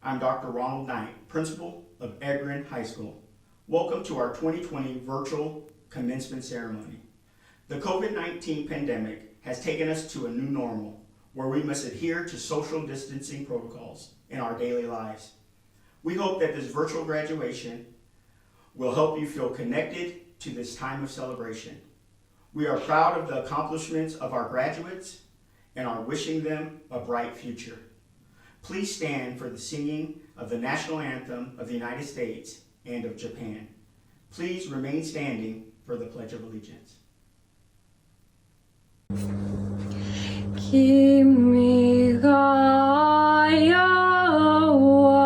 I'm Dr. Ronald Knight, Principal of Edgren High School. Welcome to our 2020 virtual commencement ceremony. The COVID-19 pandemic has taken us to a new normal where we must adhere to social distancing protocols in our daily lives. We hope that this virtual graduation will help you feel connected to this time of celebration. We are proud of the accomplishments of our graduates and are wishing them a bright future. Please stand for the singing of the national anthem of the United States and of Japan. Please remain standing for the Pledge of Allegiance. Kimi ga yawa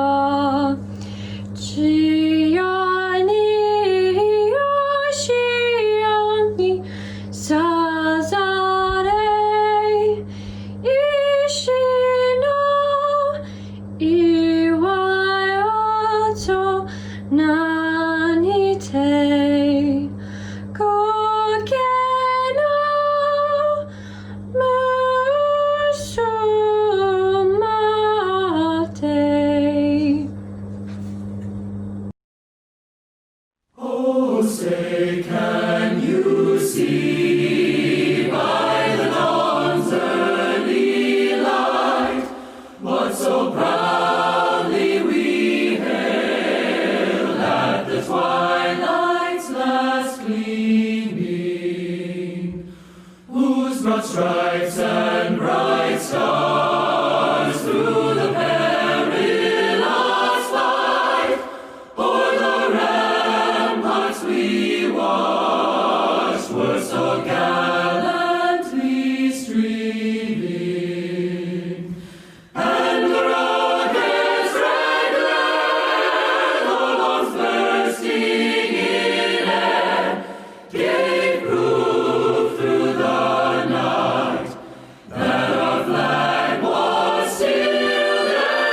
chiya ni yoshiya ni sazare ishi no iwai o to nanite koke no musumate. Oh, say, can you see by the dawn's early light what so proudly we hailed at the twilight's last gleaming, whose broad stripes and bright stars through the perilous fight o'er the ramparts we watched were so gallantly streaming, and the rocket's red glare, though long bursting in air, gave proof through the night that our flag was still there.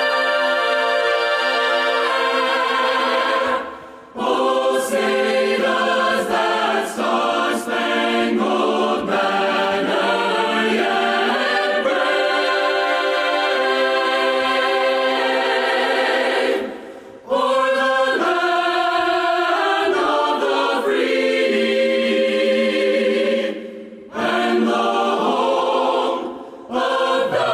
Oh, say does that star-spangled banner yet brave o'er the land of the free and the home of the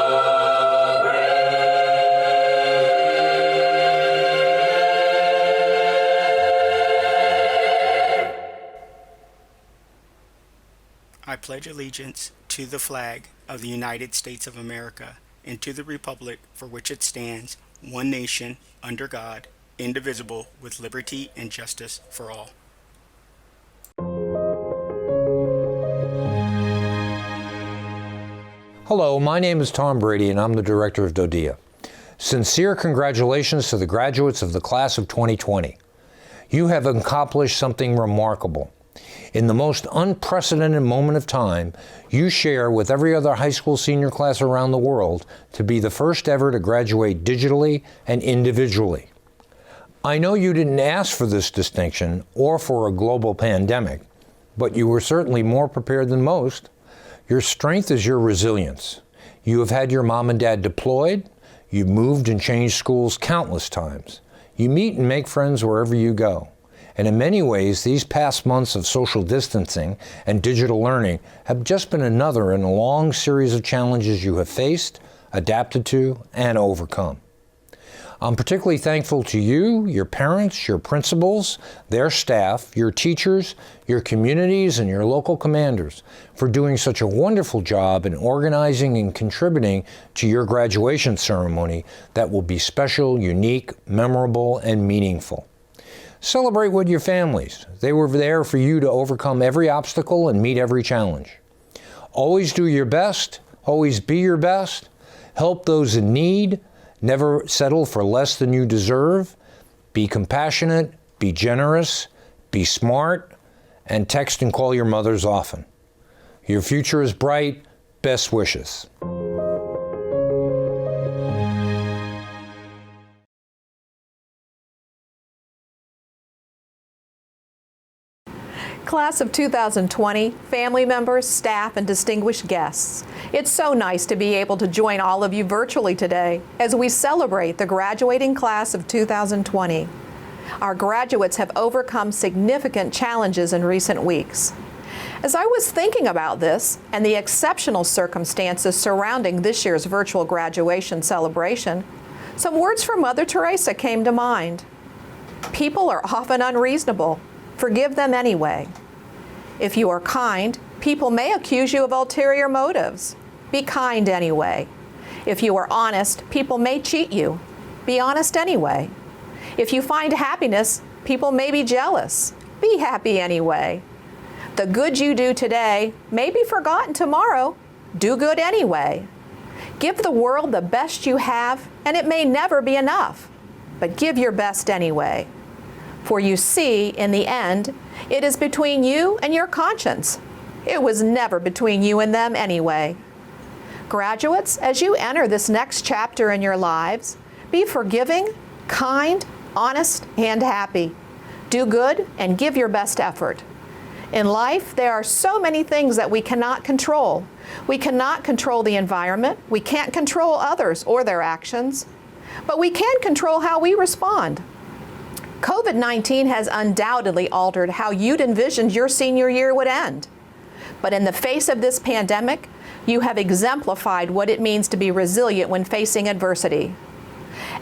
I pledge allegiance to the flag of the United States of America and to the republic for which it stands, one nation, under God, indivisible, with liberty and justice for all. Hello, my name is Tom Brady and I'm the director of DODEA. Sincere congratulations to the graduates of the class of 2020. You have accomplished something remarkable. In the most unprecedented moment of time, you share with every other high school senior class around the world to be the first ever to graduate digitally and individually. I know you didn't ask for this distinction or for a global pandemic, but you were certainly more prepared than most. Your strength is your resilience. You have had your mom and dad deployed. You've moved and changed schools countless times. You meet and make friends wherever you go. And in many ways, these past months of social distancing and digital learning have just been another in a long series of challenges you have faced, adapted to, and overcome. I'm particularly thankful to you, your parents, your principals, their staff, your teachers, your communities, and your local commanders for doing such a wonderful job in organizing and contributing to your graduation ceremony that will be special, unique, memorable, and meaningful. Celebrate with your families. They were there for you to overcome every obstacle and meet every challenge. Always do your best, always be your best, help those in need, never settle for less than you deserve, be compassionate, be generous, be smart, and text and call your mothers often. Your future is bright. Best wishes. Class of 2020, family members, staff, and distinguished guests, it's so nice to be able to join all of you virtually today as we celebrate the graduating class of 2020. Our graduates have overcome significant challenges in recent weeks. As I was thinking about this and the exceptional circumstances surrounding this year's virtual graduation celebration, some words from Mother Teresa came to mind. People are often unreasonable. Forgive them anyway. If you are kind, people may accuse you of ulterior motives. Be kind anyway. If you are honest, people may cheat you. Be honest anyway. If you find happiness, people may be jealous. Be happy anyway. The good you do today may be forgotten tomorrow. Do good anyway. Give the world the best you have, and it may never be enough, but give your best anyway. For you see, in the end, it is between you and your conscience. It was never between you and them anyway. Graduates, as you enter this next chapter in your lives, be forgiving, kind, honest, and happy. Do good and give your best effort. In life, there are so many things that we cannot control. We cannot control the environment. We can't control others or their actions. But we can control how we respond. COVID-19 has undoubtedly altered how you'd envisioned your senior year would end. But in the face of this pandemic, you have exemplified what it means to be resilient when facing adversity.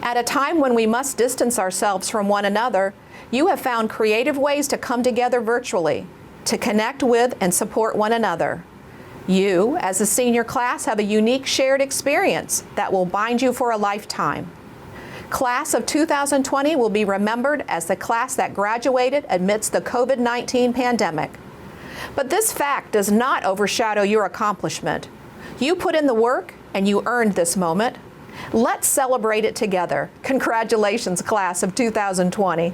At a time when we must distance ourselves from one another, you have found creative ways to come together virtually, to connect with and support one another. You, as a senior class, have a unique shared experience that will bind you for a lifetime. Class of 2020 will be remembered as the class that graduated amidst the COVID-19 pandemic. But this fact does not overshadow your accomplishment. You put in the work and you earned this moment. Let's celebrate it together. Congratulations, class of 2020.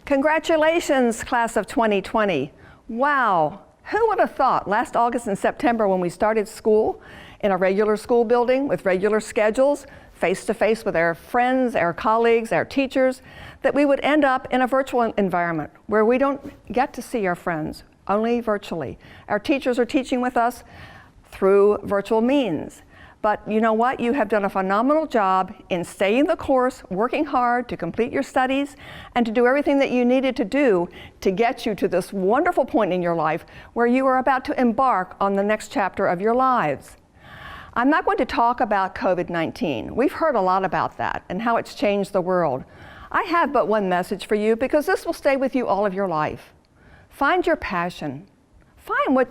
Congratulations, class of 2020. Wow, who would have thought last August and September when we started school in a regular school building with regular schedules, face-to-face with our friends, our colleagues, our teachers, that we would end up in a virtual environment where we don't get to see our friends, only virtually. Our teachers are teaching with us through virtual means. But you know what? You have done a phenomenal job in staying the course, working hard to complete your studies, and to do everything that you needed to do to get you to this wonderful point in your life where you are about to embark on the next chapter of your lives. I'm not going to talk about COVID-19. We've heard a lot about that and how it's changed the world. I have but one message for you because this will stay with you all of your life. Find your passion. Find what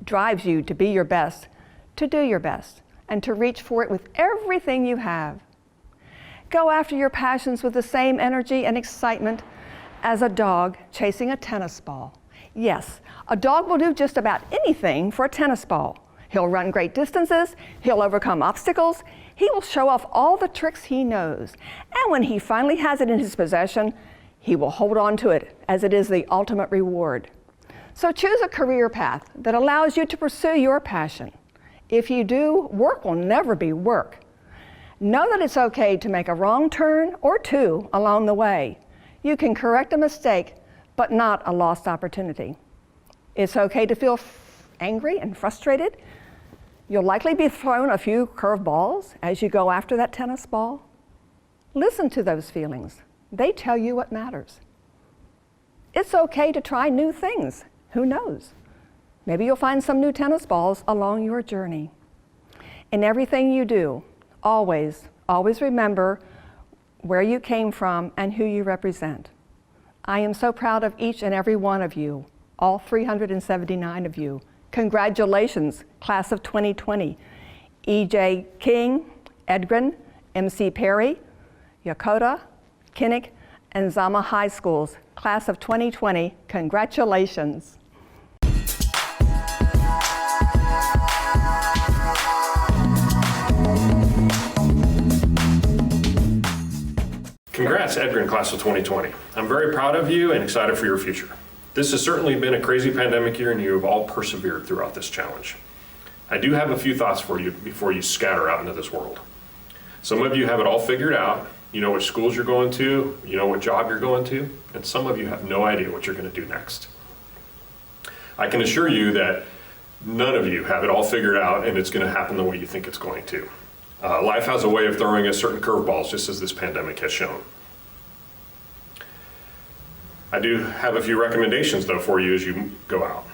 drives you to be your best, to do your best, and to reach for it with everything you have. Go after your passions with the same energy and excitement as a dog chasing a tennis ball. Yes, a dog will do just about anything for a tennis ball. He'll run great distances, he'll overcome obstacles, he will show off all the tricks he knows. And when he finally has it in his possession, he will hold on to it as it is the ultimate reward. So choose a career path that allows you to pursue your passion. If you do, work will never be work. Know that it's okay to make a wrong turn or two along the way. You can correct a mistake, but not a lost opportunity. It's okay to feel angry and frustrated. You'll likely be thrown a few curveballs as you go after that tennis ball. Listen to those feelings. They tell you what matters. It's okay to try new things. Who knows? Maybe you'll find some new tennis balls along your journey. In everything you do, always remember where you came from and who you represent. I am so proud of each and every one of you, all 379 of you. Congratulations, class of 2020. E.J. King, Edgren, M.C. Perry, Yokota, Kinnick, and Zama High Schools, class of 2020, congratulations. Congrats, Edgren, class of 2020. I'm very proud of you and excited for your future. This has certainly been a crazy pandemic year and you have all persevered throughout this challenge. I do have a few thoughts for you before you scatter out into this world. Some of you have it all figured out. You know which schools you're going to, you know what job you're going to, and some of you have no idea what you're going to do next. I can assure you that none of you have it all figured out and it's going to happen the way you think it's going to. Life has a way of throwing us certain curveballs, just as this pandemic has shown. I do have a few recommendations, though, for you as you go out.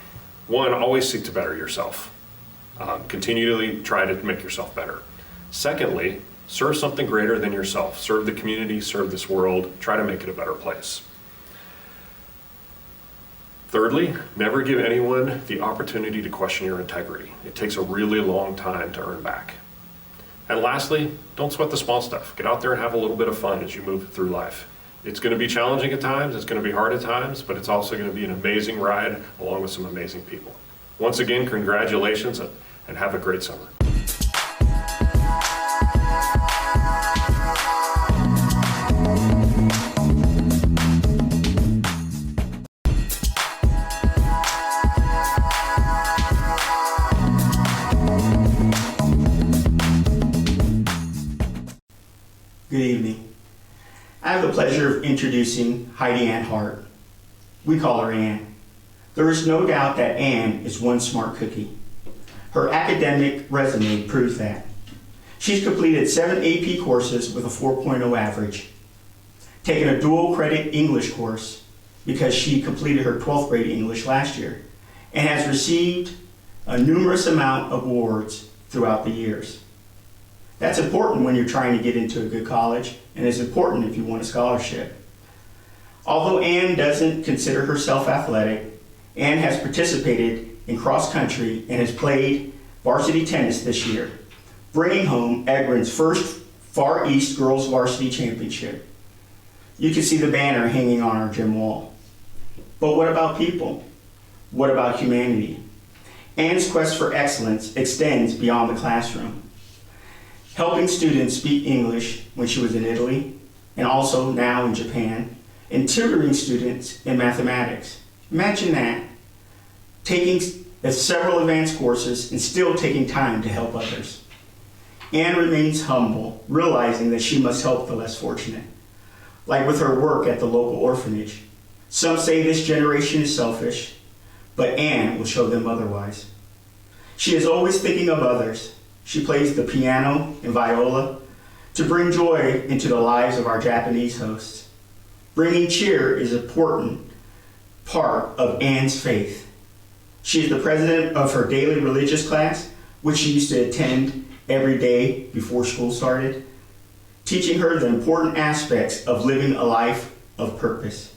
One, always seek to better yourself. Continually try to make yourself better. Secondly, serve something greater than yourself. Serve the community, serve this world, try to make it a better place. Thirdly, never give anyone the opportunity to question your integrity. It takes a really long time to earn back. And lastly, don't sweat the small stuff. Get out there and have a little bit of fun as you move through life. It's going to be challenging at times, it's going to be hard at times, but it's also going to be an amazing ride along with some amazing people. Once again, congratulations and have a great summer. Good evening. I have the pleasure of introducing Heidi Ann Hart. We call her Ann. There is no doubt that Ann is one smart cookie. Her academic resume proves that. She's completed 7 AP courses with a 4.0 average, taken a dual credit English course because she completed her 12th grade English last year, and has received a numerous amount of awards throughout the years. That's important when you're trying to get into a good college, and it's important if you want a scholarship. Although Ann doesn't consider herself athletic, Ann has participated in cross country and has played varsity tennis this year, bringing home Edgren's first Far East Girls Varsity Championship. You can see the banner hanging on our gym wall. But what about people? What about humanity? Ann's quest for excellence extends beyond the classroom, helping students speak English when she was in Italy and also now in Japan, and tutoring students in mathematics. Imagine that, taking several advanced courses and still taking time to help others. Ann remains humble, realizing that she must help the less fortunate, like with her work at the local orphanage. Some say this generation is selfish, but Ann will show them otherwise. She is always thinking of others. She plays the piano and viola to bring joy into the lives of our Japanese hosts. Bringing cheer is an important part of Ann's faith. She is the president of her daily religious class, which she used to attend every day before school started, teaching her the important aspects of living a life of purpose.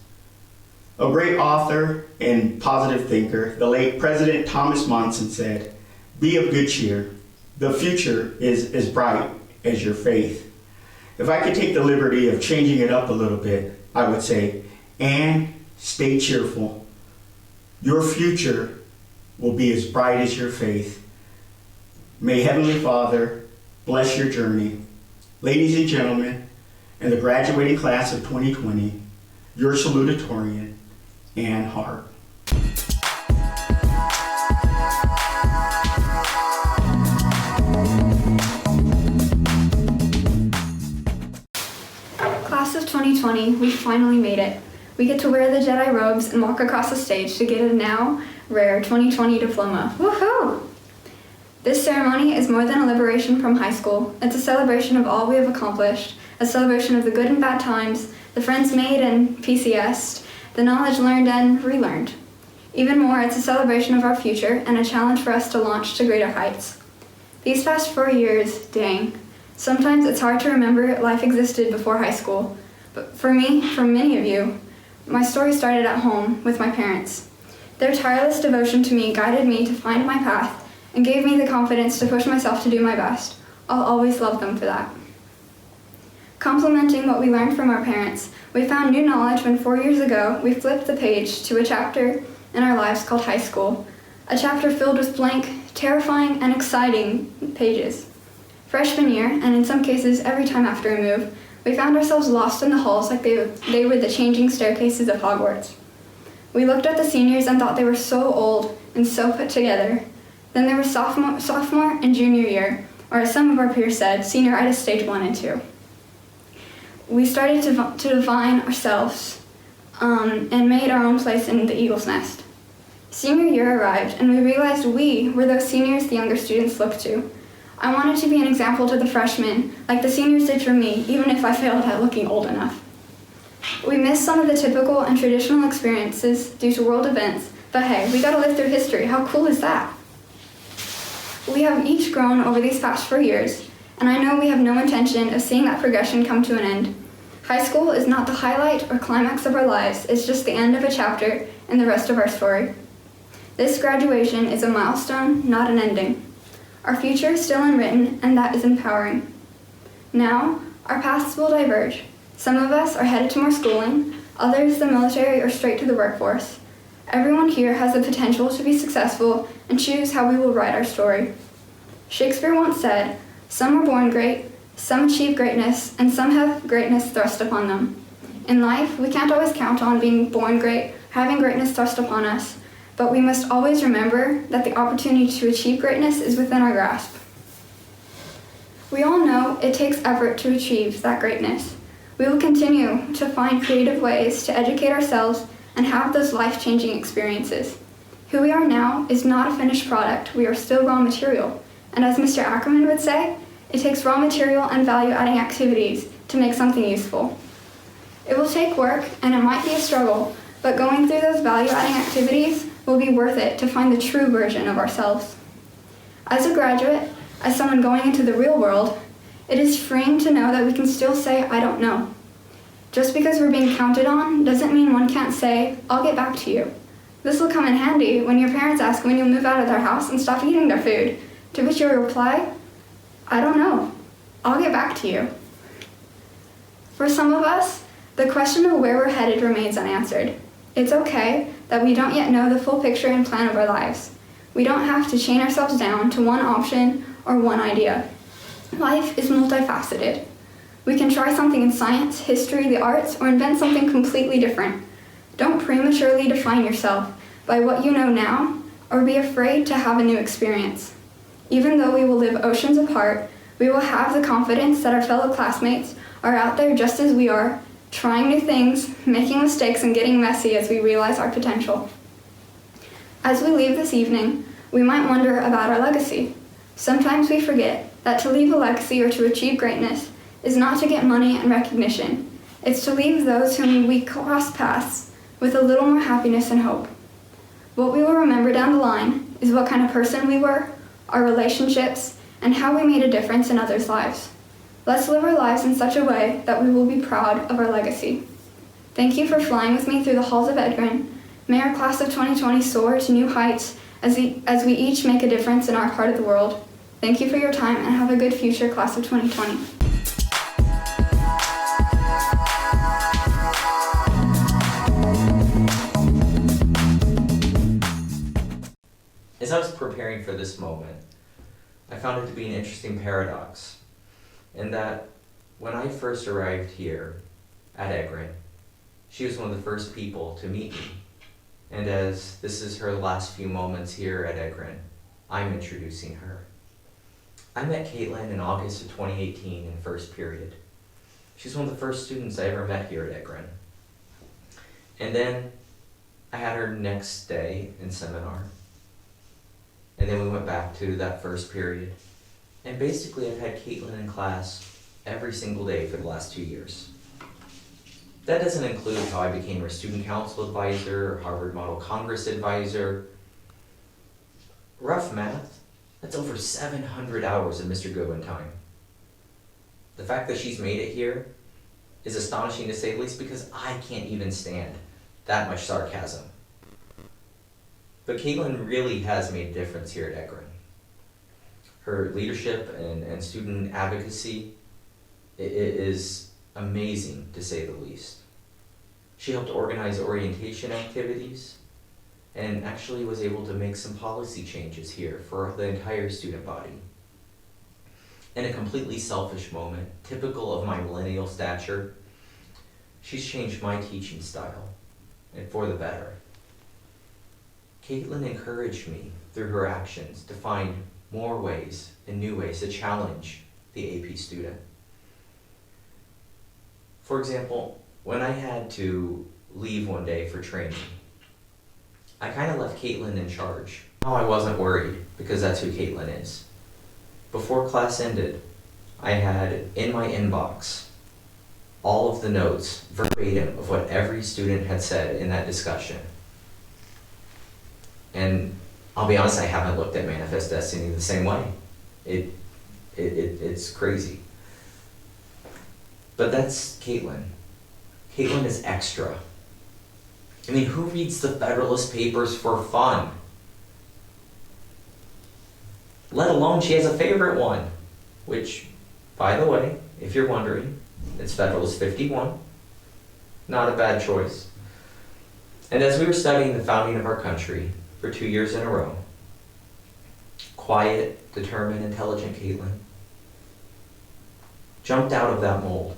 A great author and positive thinker, the late President Thomas Monson said, "Be of good cheer. The future is as bright as your faith." If I could take the liberty of changing it up a little bit, I would say, Ann, stay cheerful. Your future will be as bright as your faith. May Heavenly Father bless your journey. Ladies and gentlemen, in the graduating class of 2020, your salutatorian, Ann Hart. Class of 2020, we finally made it. We get to wear the Jedi robes and walk across the stage to get a now rare 2020 diploma. Woohoo! This ceremony is more than a liberation from high school. It's a celebration of all we have accomplished, a celebration of the good and bad times, the friends made and PCS'd, the knowledge learned and relearned. Even more, it's a celebration of our future and a challenge for us to launch to greater heights. These past 4 years, dang. Sometimes it's hard to remember life existed before high school. But for me, for many of you, my story started at home with my parents. Their tireless devotion to me guided me to find my path and gave me the confidence to push myself to do my best. I'll always love them for that. Complementing what we learned from our parents, we found new knowledge when 4 years ago we flipped the page to a chapter in our lives called high school, a chapter filled with blank, terrifying, and exciting pages. Freshman year, and in some cases every time after a move, we found ourselves lost in the halls like they were the changing staircases of Hogwarts. We looked at the seniors and thought they were so old and so put together. Then there was sophomore and junior year, or as some of our peers said, senioritis stage 1 and 2. We started to define ourselves and made our own place in the eagle's nest. Senior year arrived, and we realized we were those seniors the younger students looked to. I wanted to be an example to the freshmen, like the seniors did for me, even if I failed at looking old enough. We missed some of the typical and traditional experiences due to world events, but hey, we got to live through history. How cool is that? We have each grown over these past 4 years, and I know we have no intention of seeing that progression come to an end. High school is not the highlight or climax of our lives, it's just the end of a chapter in the rest of our story. This graduation is a milestone, not an ending. Our future is still unwritten, and that is empowering. Now, our paths will diverge. Some of us are headed to more schooling, others the military or straight to the workforce. Everyone here has the potential to be successful and choose how we will write our story. Shakespeare once said, "Some are born great, some achieve greatness, and some have greatness thrust upon them." In life, we can't always count on being born great, having greatness thrust upon us, but we must always remember that the opportunity to achieve greatness is within our grasp. We all know it takes effort to achieve that greatness. We will continue to find creative ways to educate ourselves and have those life-changing experiences. Who we are now is not a finished product, we are still raw material. And as Mr. Ackerman would say, it takes raw material and value-adding activities to make something useful. It will take work and it might be a struggle, but going through those value-adding activities will be worth it to find the true version of ourselves. As a graduate, as someone going into the real world, it is freeing to know that we can still say, "I don't know." Just because we're being counted on doesn't mean one can't say, "I'll get back to you." This will come in handy when your parents ask when you'll move out of their house and stop eating their food, to which you reply, "I don't know. I'll get back to you." For some of us, the question of where we're headed remains unanswered. It's okay that we don't yet know the full picture and plan of our lives. We don't have to chain ourselves down to one option or one idea. Life is multifaceted. We can try something in science, history, the arts, or invent something completely different. Don't prematurely define yourself by what you know now, or be afraid to have a new experience. Even though we will live oceans apart, we will have the confidence that our fellow classmates are out there just as we are, trying new things, making mistakes, and getting messy as we realize our potential. As we leave this evening, we might wonder about our legacy. Sometimes we forget that to leave a legacy or to achieve greatness is not to get money and recognition. It's to leave those whom we cross paths with a little more happiness and hope. What we will remember down the line is what kind of person we were, our relationships, and how we made a difference in others' lives. Let's live our lives in such a way that we will be proud of our legacy. Thank you for flying with me through the halls of Edgren. May our class of 2020 soar to new heights as we each make a difference in our part of the world. Thank you for your time and have a good future, class of 2020. As I was preparing for this moment, I found it to be an interesting paradox, in that when I first arrived here at Edgren, she was one of the first people to meet me. And as this is her last few moments here at Edgren, I'm introducing her. I met Caitlin in August of 2018 in first period. She's one of the first students I ever met here at Edgren. And then I had her next day in seminar. And then we went back to that first period. And basically I've had Caitlin in class every single day for the last 2 years. That doesn't include how I became her student council advisor, Harvard Model Congress advisor. Rough math, that's over 700 hours of Mr. Goodwin time. The fact that she's made it here is astonishing to say the least, because I can't even stand that much sarcasm. But Caitlin really has made a difference here at Edgren. Her leadership and student advocacy is amazing, to say the least. She helped organize orientation activities and actually was able to make some policy changes here for the entire student body. In a completely selfish moment, typical of my millennial stature, she's changed my teaching style, and for the better. Caitlin encouraged me through her actions to find more ways and new ways to challenge the AP student. For example, when I had to leave one day for training, I kind of left Caitlin in charge. Now I wasn't worried because that's who Caitlin is. Before class ended, I had in my inbox all of the notes verbatim of what every student had said in that discussion. And I'll be honest, I haven't looked at Manifest Destiny the same way. It's crazy. But that's Caitlin. Caitlin is extra. I mean, who reads the Federalist Papers for fun? Let alone she has a favorite one, which, by the way, if you're wondering, it's Federalist 51. Not a bad choice. And as we were studying the founding of our country for 2 years in a row, quiet, determined, intelligent Caitlin jumped out of that mold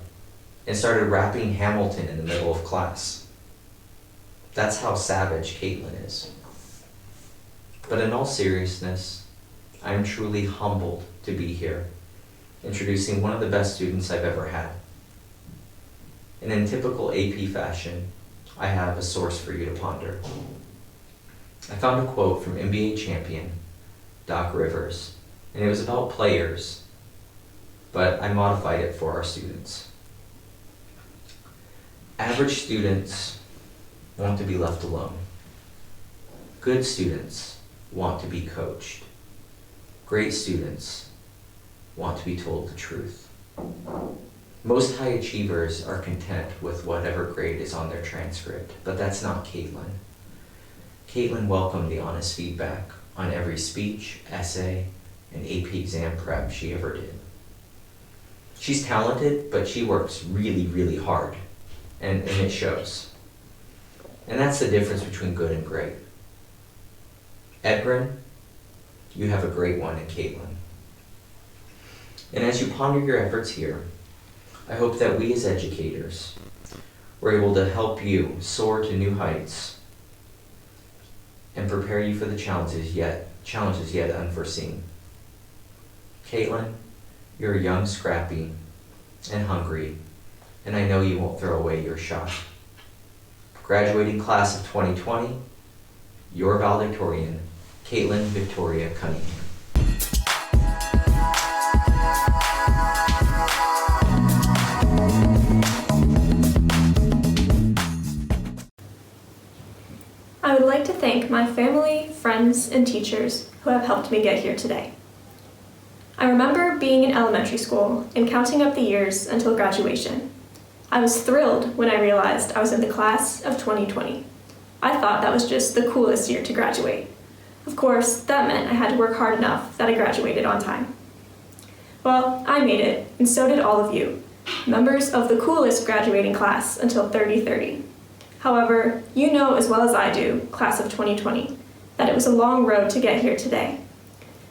and started rapping Hamilton in the middle of class. That's how savage Caitlin is. But in all seriousness, I am truly humbled to be here, introducing one of the best students I've ever had. And in typical AP fashion, I have a source for you to ponder. I found a quote from NBA champion Doc Rivers, and it was about players, but I modified it for our students. Average students want to be left alone. Good students want to be coached. Great students want to be told the truth. Most high achievers are content with whatever grade is on their transcript, but that's not Caitlin. Caitlin welcomed the honest feedback on every speech, essay, and AP exam prep she ever did. She's talented, but she works really, really hard, and it shows. And that's the difference between good and great. Edgren, you have a great one in Caitlin. And as you ponder your efforts here, I hope that we as educators were able to help you soar to new heights and prepare you for the challenges yet unforeseen. Caitlin, you're young, scrappy, and hungry, and I know you won't throw away your shot. Graduating class of 2020, your valedictorian, Caitlin Victoria Cunningham. I would like to thank my family, friends, and teachers who have helped me get here today. I remember being in elementary school and counting up the years until graduation. I was thrilled when I realized I was in the class of 2020. I thought that was just the coolest year to graduate. Of course, that meant I had to work hard enough that I graduated on time. Well, I made it, and so did all of you, members of the coolest graduating class until 3030. However, you know as well as I do, class of 2020, that it was a long road to get here today.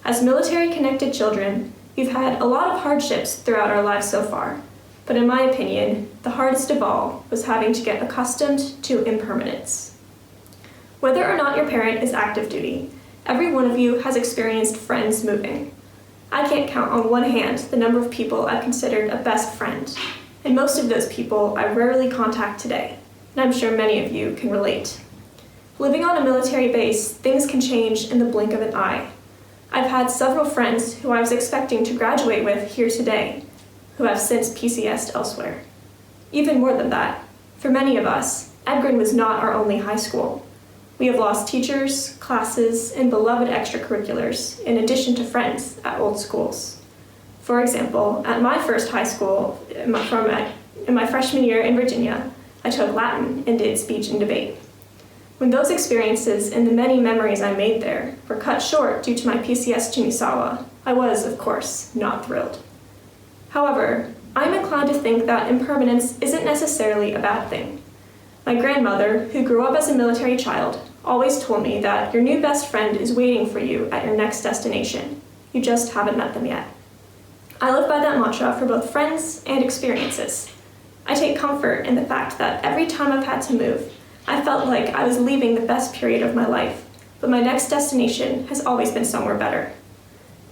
As military-connected children, we've had a lot of hardships throughout our lives so far, but in my opinion, the hardest of all was having to get accustomed to impermanence. Whether or not your parent is active duty, every one of you has experienced friends moving. I can't count on one hand the number of people I've considered a best friend, and most of those people I rarely contact today, and I'm sure many of you can relate. Living on a military base, things can change in the blink of an eye. I've had several friends who I was expecting to graduate with here today, who have since PCS'd elsewhere. Even more than that, for many of us, Edgren was not our only high school. We have lost teachers, classes, and beloved extracurriculars, in addition to friends at old schools. For example, at my first high school, in my freshman year in Virginia, I took Latin and did speech and debate. When those experiences and the many memories I made there were cut short due to my PCS to Misawa, I was, of course, not thrilled. However, I'm inclined to think that impermanence isn't necessarily a bad thing. My grandmother, who grew up as a military child, always told me that your new best friend is waiting for you at your next destination. You just haven't met them yet. I live by that mantra for both friends and experiences. I take comfort in the fact that every time I've had to move, I felt like I was leaving the best period of my life, but my next destination has always been somewhere better.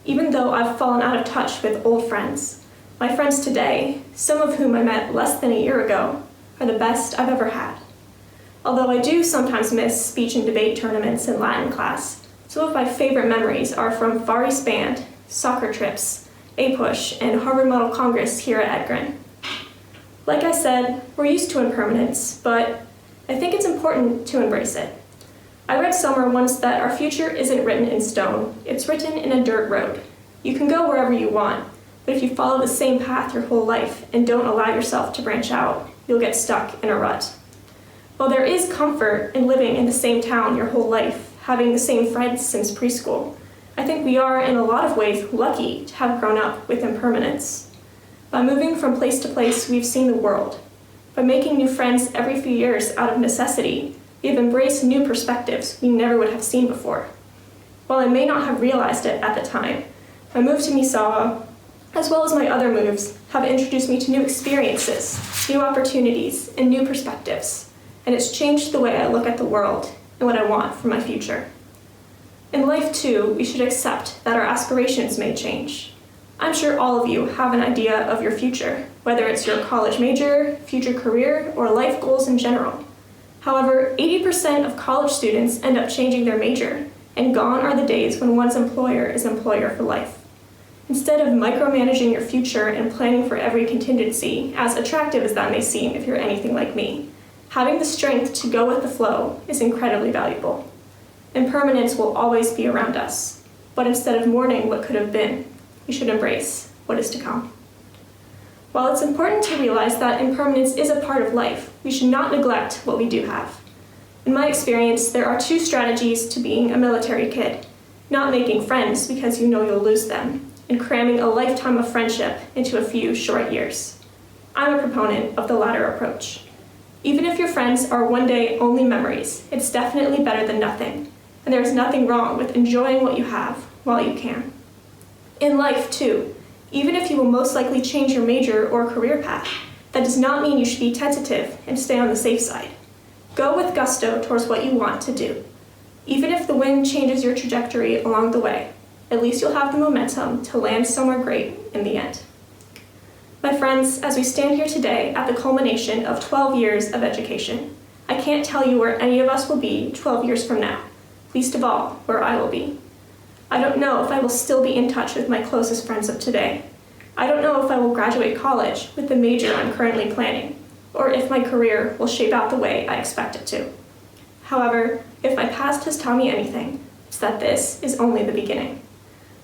Even though I've fallen out of touch with old friends, my friends today, some of whom I met less than a year ago, are the best I've ever had. Although I do sometimes miss speech and debate tournaments in Latin class, some of my favorite memories are from Far East Band, soccer trips, A-Push, and Harvard Model Congress here at Edgren. Like I said, we're used to impermanence, but I think it's important to embrace it. I read somewhere once that our future isn't written in stone, it's written in a dirt road. You can go wherever you want, but if you follow the same path your whole life and don't allow yourself to branch out, you'll get stuck in a rut. While there is comfort in living in the same town your whole life, having the same friends since preschool, I think we are in a lot of ways lucky to have grown up with impermanence. By moving from place to place, we've seen the world. By making new friends every few years out of necessity, we have embraced new perspectives we never would have seen before. While I may not have realized it at the time, my move to Misawa, as well as my other moves, have introduced me to new experiences, new opportunities, and new perspectives, and it's changed the way I look at the world and what I want for my future. In life, too, we should accept that our aspirations may change. I'm sure all of you have an idea of your future, whether it's your college major, future career, or life goals in general. However, 80% of college students end up changing their major, and gone are the days when one's employer is employer for life. Instead of micromanaging your future and planning for every contingency, as attractive as that may seem if you're anything like me, having the strength to go with the flow is incredibly valuable. Impermanence will always be around us, but instead of mourning what could have been, we should embrace what is to come. While it's important to realize that impermanence is a part of life, we should not neglect what we do have. In my experience, there are two strategies to being a military kid: not making friends because you know you'll lose them, and cramming a lifetime of friendship into a few short years. I'm a proponent of the latter approach. Even if your friends are one day only memories, it's definitely better than nothing, and there is nothing wrong with enjoying what you have while you can. In life, too, even if you will most likely change your major or career path, that does not mean you should be tentative and stay on the safe side. Go with gusto towards what you want to do. Even if the wind changes your trajectory along the way, at least you'll have the momentum to land somewhere great in the end. My friends, as we stand here today at the culmination of 12 years of education, I can't tell you where any of us will be 12 years from now, least of all, where I will be. I don't know if I will still be in touch with my closest friends of today. I don't know if I will graduate college with the major I'm currently planning, or if my career will shape out the way I expect it to. However, if my past has taught me anything, it's that this is only the beginning.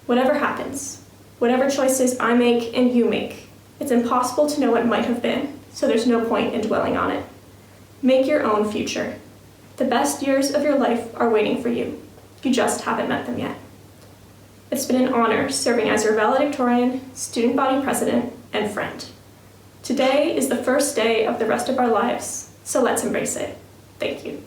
Whatever happens, whatever choices I make and you make, it's impossible to know what might have been, so there's no point in dwelling on it. Make your own future. The best years of your life are waiting for you. You just haven't met them yet. It's been an honor serving as your valedictorian, student body president, and friend. Today is the first day of the rest of our lives, so let's embrace it. Thank you.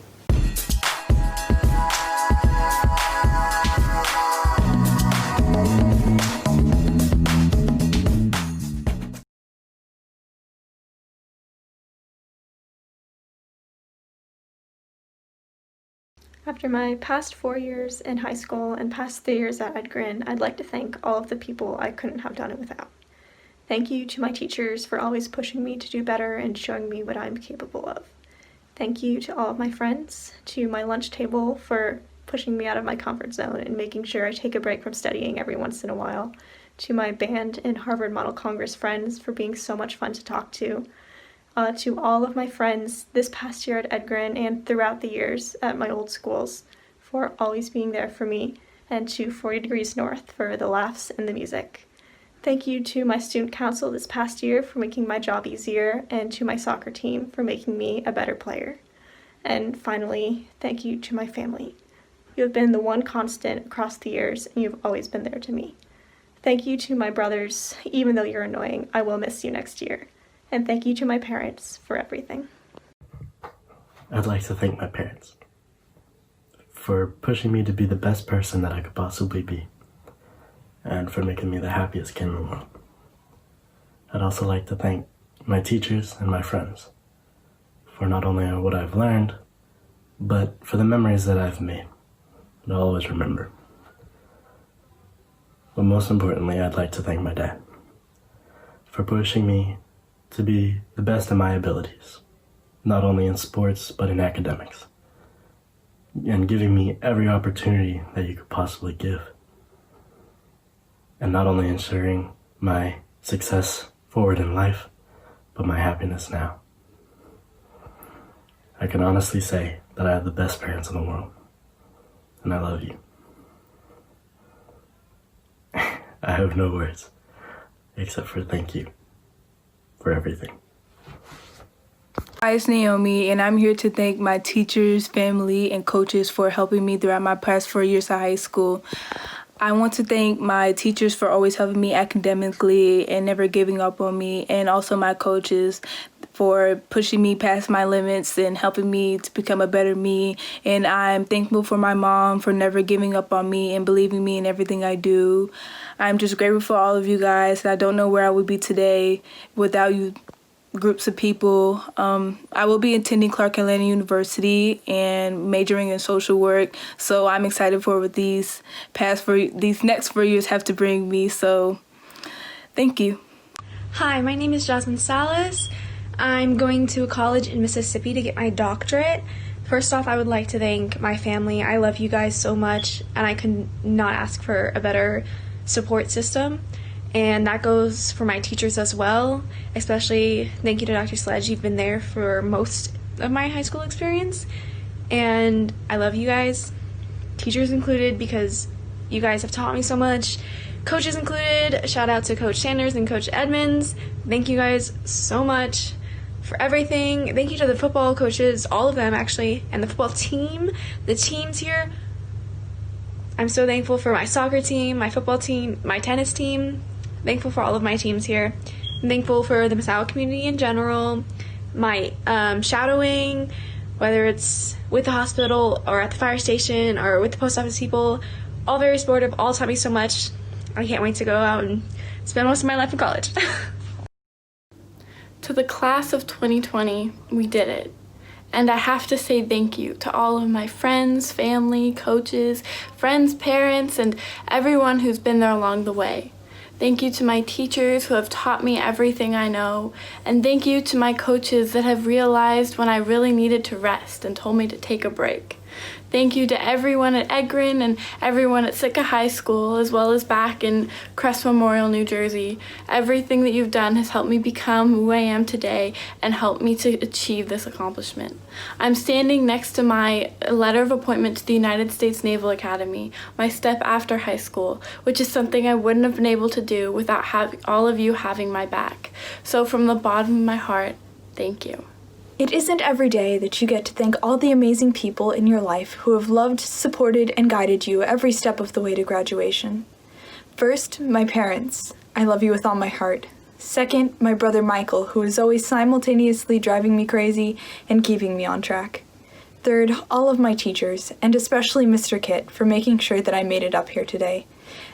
After my past 4 years in high school and past 3 years at Edgren, I'd like to thank all of the people I couldn't have done it without. Thank you to my teachers for always pushing me to do better and showing me what I'm capable of. Thank you to all of my friends, to my lunch table for pushing me out of my comfort zone and making sure I take a break from studying every once in a while, to my band and Harvard Model Congress friends for being so much fun to talk to all of my friends this past year at Edgren and throughout the years at my old schools for always being there for me, and to 40 Degrees North for the laughs and the music. Thank you to my student council this past year for making my job easier, and to my soccer team for making me a better player. And finally, thank you to my family. You have been the one constant across the years, and you've always been there to me. Thank you to my brothers. Even though you're annoying, I will miss you next year. And thank you to my parents for everything. I'd like to thank my parents for pushing me to be the best person that I could possibly be, and for making me the happiest kid in the world. I'd also like to thank my teachers and my friends for not only what I've learned, but for the memories that I've made. that I'll always remember. But most importantly, I'd like to thank my dad for pushing me to be the best in my abilities, not only in sports, but in academics, and giving me every opportunity that you could possibly give, and not only ensuring my success forward in life, but my happiness now. I can honestly say that I have the best parents in the world, and I love you. I have no words except for thank you for everything. Hi, it's Naomi, and I'm here to thank my teachers, family, and coaches for helping me throughout my past 4 years of high school. I want to thank my teachers for always helping me academically and never giving up on me, and also my coaches for pushing me past my limits and helping me to become a better me. And I'm thankful for my mom for never giving up on me and believing me in everything I do. I'm just grateful for all of you guys. I don't know where I would be today without you groups of people. I will be attending Clark Atlanta University and majoring in social work. So I'm excited for what these next 4 years have to bring me. So thank you. Hi, my name is Jasmine Salas. I'm going to college in Mississippi to get my doctorate. First off, I would like to thank my family. I love you guys so much, and I could not ask for a better support system. And that goes for my teachers as well, especially thank you to Dr. Sledge. You've been there for most of my high school experience, and I love you guys, teachers included, because you guys have taught me so much. Coaches included, shout out to Coach Sanders and Coach Edmonds. Thank you guys so much for everything. Thank you to the football coaches, all of them actually, and the football team, the teams here. I'm so thankful for my soccer team, my football team, my tennis team. Thankful for all of my teams here. I'm thankful for the Misawa community in general, my shadowing, whether it's with the hospital or at the fire station or with the post office people, all very supportive, all taught me so much. I can't wait to go out and spend most of my life in college. To the class of 2020, we did it. And I have to say thank you to all of my friends, family, coaches, friends, parents, and everyone who's been there along the way. Thank you to my teachers who have taught me everything I know, and thank you to my coaches that have realized when I really needed to rest and told me to take a break. Thank you to everyone at Edgren and everyone at Sitka High School, as well as back in Crest Memorial, New Jersey. Everything that you've done has helped me become who I am today and helped me to achieve this accomplishment. I'm standing next to my letter of appointment to the United States Naval Academy, my step after high school, which is something I wouldn't have been able to do without all of you having my back. So from the bottom of my heart, thank you. It isn't every day that you get to thank all the amazing people in your life who have loved, supported, and guided you every step of the way to graduation. First, my parents. I love you with all my heart. Second, my brother Michael, who is always simultaneously driving me crazy and keeping me on track. Third, all of my teachers, and especially Mr. Kit, for making sure that I made it up here today.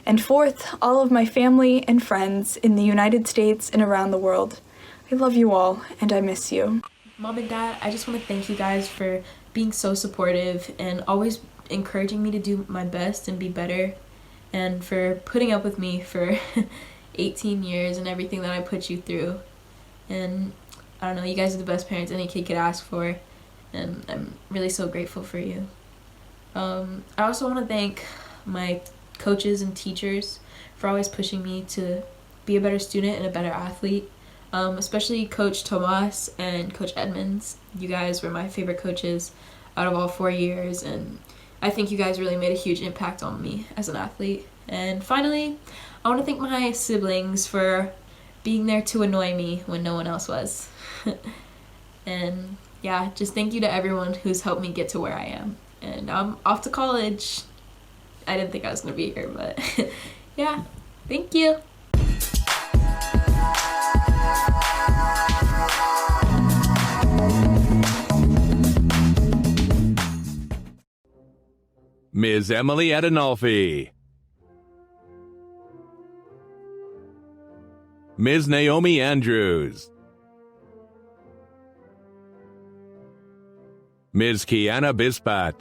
And fourth, all of my family and friends in the United States and around the world. I love you all, and I miss you. Mom and Dad, I just want to thank you guys for being so supportive and always encouraging me to do my best and be better, and for putting up with me for 18 years and everything that I put you through. And I don't know, you guys are the best parents any kid could ask for, and I'm really so grateful for you. I also want to thank my coaches and teachers for always pushing me to be a better student and a better athlete. Especially Coach Tomas and Coach Edmonds. You guys were my favorite coaches out of all 4 years, and I think you guys really made a huge impact on me as an athlete. And finally, I want to thank my siblings for being there to annoy me when no one else was. And yeah, just thank you to everyone who's helped me get to where I am. And I'm off to college. I didn't think I was going to be here, but yeah, thank you. Ms. Emily Adenolfi. Ms. Naomi Andrews. Ms. Kiana Bispat.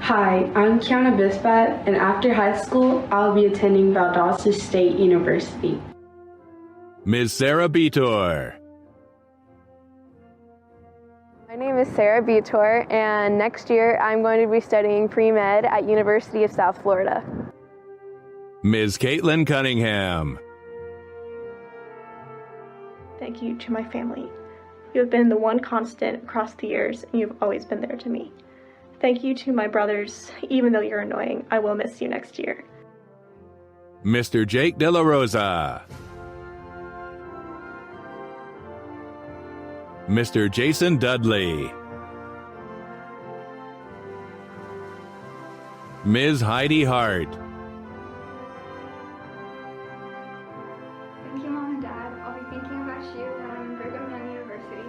Hi, I'm Kiana Bisbat, and after high school, I'll be attending Valdosta State University. Ms. Sarah Betor. My name is Sarah Betor, and next year I'm going to be studying pre-med at University of South Florida. Ms. Caitlin Cunningham. Thank you to my family. You have been the one constant across the years, and you've always been there to me. Thank you to my brothers. Even though you're annoying, I will miss you next year. Mr. Jake De La Rosa. Mr. Jason Dudley. Ms. Heidi Hart. Thank you, Mom and Dad. I'll be thinking about you when I'm in Brigham Young University.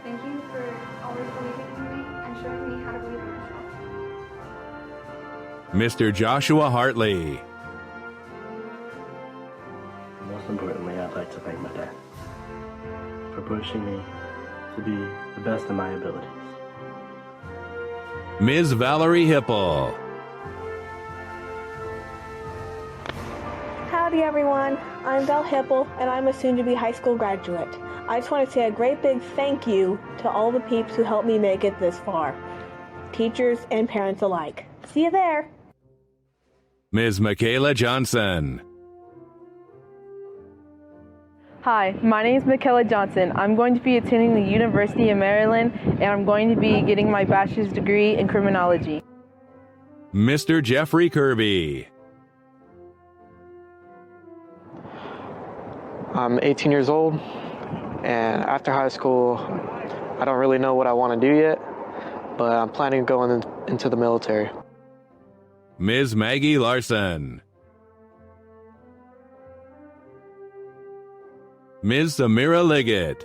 Thank you for always believing in me and showing me how to believe in myself. Mr. Joshua Hartley. Most importantly, I'd like to thank my dad for pushing me to be the best of my abilities. Ms. Valerie Hipple. Howdy everyone, I'm Val Hipple and I'm a soon-to-be high school graduate. I just want to say a great big thank you to all the peeps who helped me make it this far. Teachers and parents alike. See you there! Ms. Michaela Johnson. Hi, my name is Michaela Johnson. I'm going to be attending the University of Maryland and I'm going to be getting my bachelor's degree in criminology. Mr. Jeffrey Kirby. I'm 18 years old, and after high school, I don't really know what I want to do yet, but I'm planning on going into the military. Ms. Maggie Larson. Ms. Samira Liggett.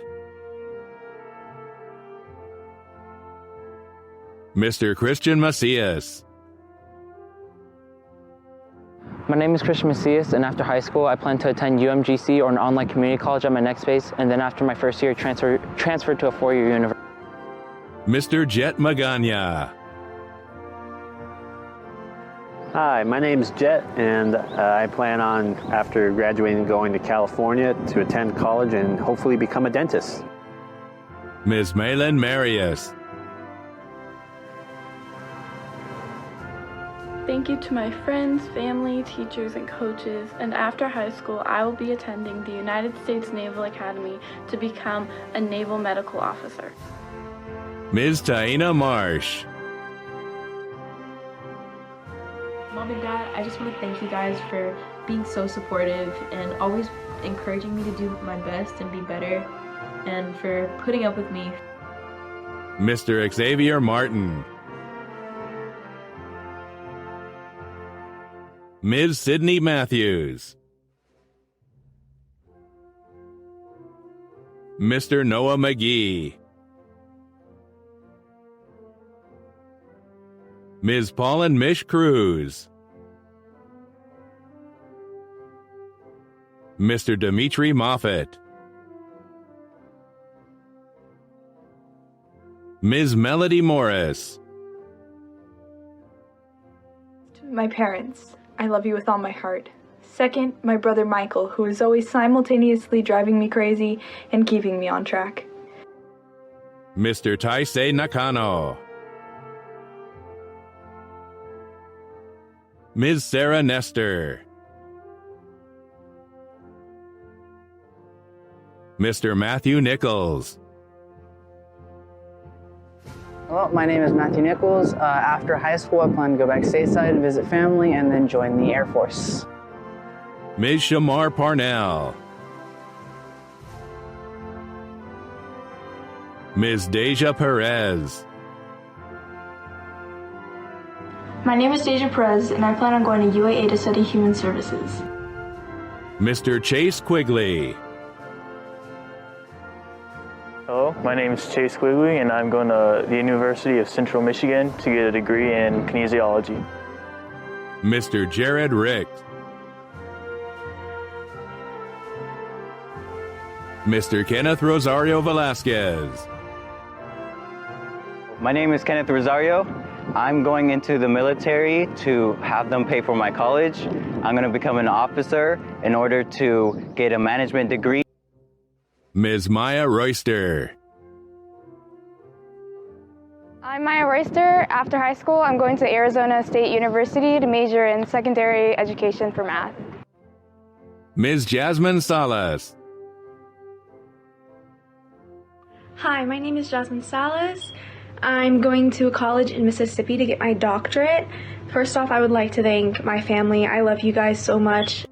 Mr. Christian Macias. My name is Christian Macias, and after high school, I plan to attend UMGC or an online community college at my next base, and then after my first year, transfer to a four-year university. Mr. Jet Magana. Hi, my name is Jet, and I plan on, after graduating, going to California to attend college and hopefully become a dentist. Ms. Malin Marius. Thank you to my friends, family, teachers, and coaches, and after high school, I will be attending the United States Naval Academy to become a naval medical officer. Ms. Taina Marsh. Mom and Dad, I just want to thank you guys for being so supportive and always encouraging me to do my best and be better, and for putting up with me. Mr. Xavier Martin. Ms. Sydney Matthews. Mr. Noah McGee. Ms. Pauline Mish Cruz. Mr. Dimitri Moffat. Ms. Melody Morris. To my parents, I love you with all my heart. Second, my brother Michael, who is always simultaneously driving me crazy and keeping me on track. Mr. Taisei Nakano. Ms. Sarah Nestor. Mr. Matthew Nichols. Hello, my name is Matthew Nichols. After high school, I plan to go back stateside, visit family, and then join the Air Force. Ms. Shamar Parnell. Ms. Deja Perez. My name is Deja Perez, and I plan on going to UAA to study human services. Mr. Chase Quigley. Hello, my name is Chase Quigley, and I'm going to the University of Central Michigan to get a degree in kinesiology. Mr. Jared Richt. Mr. Kenneth Rosario Velasquez. My name is Kenneth Rosario, I'm going into the military to have them pay for my college. I'm going to become an officer in order to get a management degree. Ms. Maya Royster. I'm Maya Royster. After high school, I'm going to Arizona State University to major in secondary education for math. Ms. Jasmine Salas. Hi, my name is Jasmine Salas. I'm going to a college in Mississippi to get my doctorate. First off, I would like to thank my family. I love you guys so much.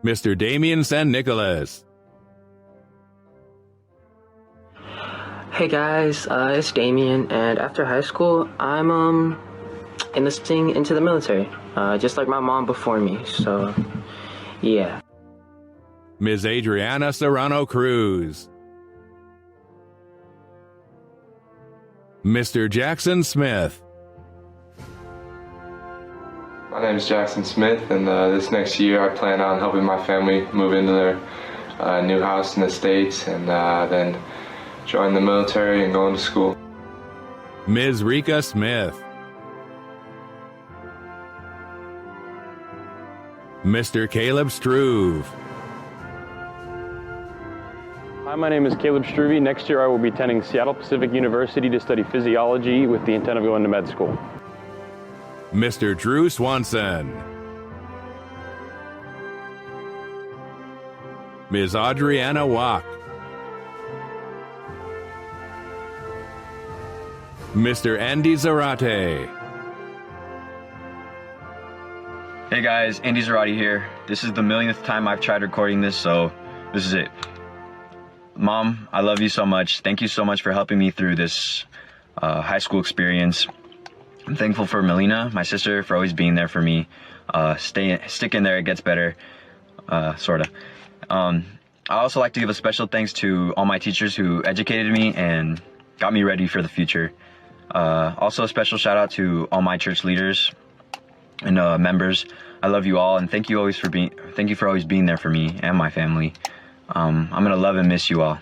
Mr. Damian San Nicolas. Hey guys, it's Damien, and after high school, I'm enlisting into the military, just like my mom before me, so yeah. Ms. Adriana Serrano Cruz. Mr. Jackson Smith. My name is Jackson Smith, and this next year I plan on helping my family move into their new house in the States, and then join the military and go into school. Ms. Rika Smith. Mr. Caleb Struve. Hi, my name is Caleb Struve. Next year I will be attending Seattle Pacific University to study physiology with the intent of going to med school. Mr. Drew Swanson. Ms. Adriana Wack. Mr. Andy Zarate. Hey guys, Andy Zarate here. This is the millionth time I've tried recording this, so this is it. Mom, I love you so much. Thank you so much for helping me through this high school experience. I'm thankful for Melina, my sister, for always being there for me. Stick in there, it gets better, sorta. I also like to give a special thanks to all my teachers who educated me and got me ready for the future. Also a special shout out to all my church leaders and members. I love you all, and thank you for always being there for me and my family. I'm gonna love and miss you all.